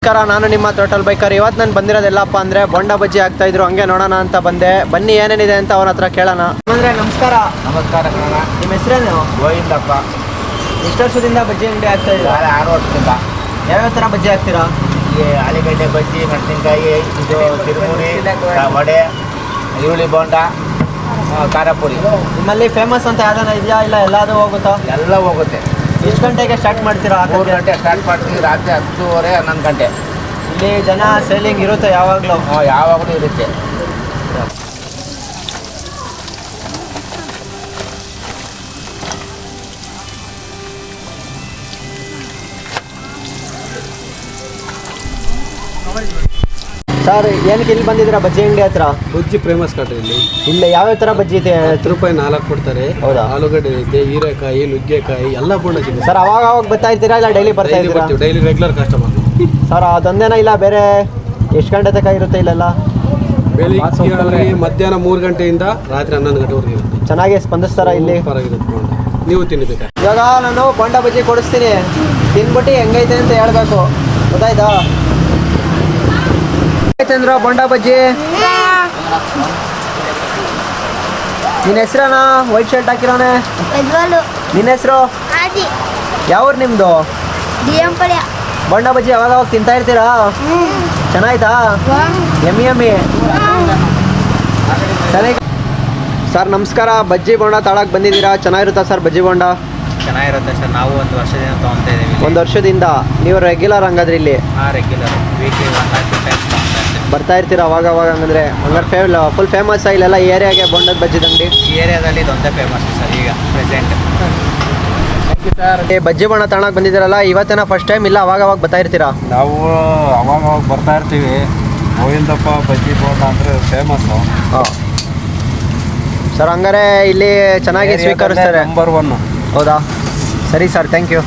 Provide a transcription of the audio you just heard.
ನಮಸ್ಕಾರ, ನಾನು ನಿಮ್ಮ ಟೋಟಲ್ ಬೈಕರ್. ಇವತ್ತು ನಾನು ಬಂದಿರೋದೆಲ್ಲಪ್ಪ ಅಂದರೆ ಬೋಂಡಾ ಬಜ್ಜಿ ಆಗ್ತಾಯಿದ್ರು, ಹಂಗೆ ನೋಡೋಣ ಅಂತ ಬಂದೆ. ಬನ್ನಿ ಏನೇನಿದೆ ಅಂತ ಅವನ ಹತ್ರ ಕೇಳೋಣ. ಅಂದರೆ ನಮಸ್ಕಾರ. ನಮಸ್ಕಾರ ಕಣ. ನಿಮ್ಮ ಹೆಸರೇನು? ಗೋವಿಂದಪ್ಪ. ಎಷ್ಟು ವರ್ಷದಿಂದ ಬಜ್ಜಿ ಅಂಗಡಿ ಆಗ್ತಾಯಿದ್ರು? 6 ವರ್ಷದಿಂದ. ಯಾವ್ಯಾವ ಥರ ಬಜ್ಜಿ ಹಾಕ್ತೀರಾ? ಈ ಆಲೂಗಡ್ಡೆ ಬಜ್ಜಿ, ಮೆಣಸಿನ್ಕಾಯಿ, ಇದು ತಿರುಮುರಿ, ವಡೆ, ಈರುಳ್ಳಿ ಬೋಂಡ, ಖಾರ ಪುರಿ. ನಿಮ್ಮಲ್ಲಿ ಫೇಮಸ್ ಅಂತ ಯಾವ್ದಾನ ಇದೆಯಾ, ಇಲ್ಲ ಎಲ್ಲಾದರೂ ಹೋಗುತ್ತಾ? ಎಲ್ಲ ಹೋಗುತ್ತೆ. ಎಷ್ಟು ಗಂಟೆಗೆ ಸ್ಟಾರ್ಟ್ ಮಾಡ್ತೀರಾ? 3 ಗಂಟೆ ಸ್ಟಾರ್ಟ್ ಮಾಡ್ತೀವಿ, ರಾತ್ರಿ 10:30 11 ಗಂಟೆ. ಇಲ್ಲಿ ಜನ ಸೇಲಿಂಗ್ ಇರುತ್ತೆ ಯಾವಾಗಲೂ? ಯಾವಾಗಲೂ ಇರುತ್ತೆ. ಸರ್, ಏನಕ್ಕೆ ಇಲ್ಲಿ ಬಂದಿದ್ದೀರಾ ಬಜ್ಜಿ ಅಂಗಡಿ ಹತ್ರ? ಬಜ್ಜಿ ಫೇಮಸ್ ಕಟ್ರಿ ಇಲ್ಲಿ. ಇಲ್ಲಿ ಯಾವ್ಯಾವ ಥರ ಬಜ್ಜಿ ಇದೆ? 10 ರೂಪಾಯಿ 4 ಕೊಡ್ತಾರೆ. ಹೌದಾ? ಆಲೂಗಡ್ಡೆ ಐತೆ, ಹೀರೆಕಾಯಿ, ನುಗ್ಗೆಕಾಯಿ ಎಲ್ಲ ಬೋಂಡ ಸಿಗುತ್ತೆ. ಸರ್, ಅವಾಗ ಬರ್ತಾ ಇರ್ತೀರಾ ಇಲ್ಲ ಡೈಲಿ ಬರ್ತಾ ಇದ್ದೀರಾ? Daily regular customer. ಸರ್, ಅದೊಂದೇನ ಇಲ್ಲ ಬೇರೆ ಎಷ್ಟು ಗಂಟೆ ತನಕ ಇರುತ್ತೆ ಇಲ್ಲೆಲ್ಲ? ಬೆಳಿಗ್ಗೆ ಮಧ್ಯಾಹ್ನ 3 ಗಂಟೆಯಿಂದ ರಾತ್ರಿ 11 ಗಂಟೆವರೆಗೆ ಇರುತ್ತೆ. ಚೆನ್ನಾಗಿ ಸ್ಪಂದಿಸ್ತಾರ ಇಲ್ಲಿ? ಪರವಾಗಿರುತ್ತೆ ಬೋಂಡ. ನೀವು ತಿನ್ನಬೇಕಾ? ಇವಾಗ ನಾನು ಬೋಂಡಾ ಬಜ್ಜಿ ಕೊಡಿಸ್ತೀನಿ, ತಿನ್ಬಿಟ್ಟು ಹೆಂಗೈತೆ ಅಂತ ಹೇಳ್ಬೇಕು, ಗೊತ್ತಾಯ್ತಾ? ಚಂದ್ರ, ಬೋಂಡಾ ಬಜ್ಜಿ ನಿನ್ನ ಹೆಸ್ರನಾ? White shirt ಹಾಕಿರೋನೆ. ನಿನ್ನ ಹೆಸರು? ಯಾವ್ರು ನಿಮ್ಮದು? ಬೋಂಡಾ ಬಜ್ಜಿ ಯಾವಾಗ ತಿಂತಾ ಇರ್ತೀರಾ? ಚೆನ್ನಾಯ್ತಾ? ಎಮ್ಮಿ ಎಮ್ಮಿ ಚೆನ್ನಾಗಿ. ಸರ್ ನಮಸ್ಕಾರ, ಬಜ್ಜಿ ಬೋಂಡ ತಾಳಕ್ಕೆ ಬಂದಿದ್ದೀರಾ, ಚೆನ್ನಾಗಿರುತ್ತಾ ಸರ್ ಬಜ್ಜಿ ಬೋಂಡ? ಚೆನ್ನಾಗಿರುತ್ತೆ ಸರ್. ನಾವು 1 ವರ್ಷದಿಂದ ತೊಗೊತಾ ಇದ್ದೀವಿ. 1 ವರ್ಷದಿಂದ? ನೀವು ರೆಗ್ಯುಲರ್ ಹಂಗಾದ್ರೆ ಇಲ್ಲಿ? ರೆಗ್ಯುಲರ್ ವೀಕ್ಲಿ 1 ಟೈಮ್ಸ್ ಬರ್ತಾ ಇರ್ತೀರಾ ಅವಾಗ ಅವಾಗ? ಹಂಗಂದ್ರೆ ಫುಲ್ ಫೇಮಸ್ ಇಲ್ಲೆಲ್ಲ ಈ ಏರಿಯಾಗೆ ಬೋಂಡದ ಬಜ್ಜಿದ ಅಂಗಡಿ? ಈ ಏರಿಯಾದಲ್ಲಿ ಇದೊಂದೇ ಫೇಮಸ್ ಸರ್ ಈಗ ಪ್ರೆಸೆಂಟ್. ಬಜ್ಜಿ ಬೋಂಡ ತಾಣಕ್ಕೆ ಬಂದಿದ್ದೀರಲ್ಲ, ಇವತ್ತೇನ ಫಸ್ಟ್ ಟೈಮ್ ಇಲ್ಲ ಅವಾಗ ಬರ್ತಾ ಇರ್ತೀರಾ? ನಾವು ಅವಾಗ ಬರ್ತಾ ಇರ್ತೀವಿ. ಗೋವಿಂದಪ್ಪ ಬಜ್ಜಿ ಬೋಂಡ ಅಂದರೆ ಫೇಮಸ್ಸು. ಹಾಂ ಸರ್, ಹಂಗಾರೆ ಇಲ್ಲಿ ಚೆನ್ನಾಗಿ ಸ್ವೀಕರಿಸ್ತಾರೆ? ನಂಬರ್ 1. ಹೌದಾ? ಸರಿ ಸರ್, ಥ್ಯಾಂಕ್ ಯು.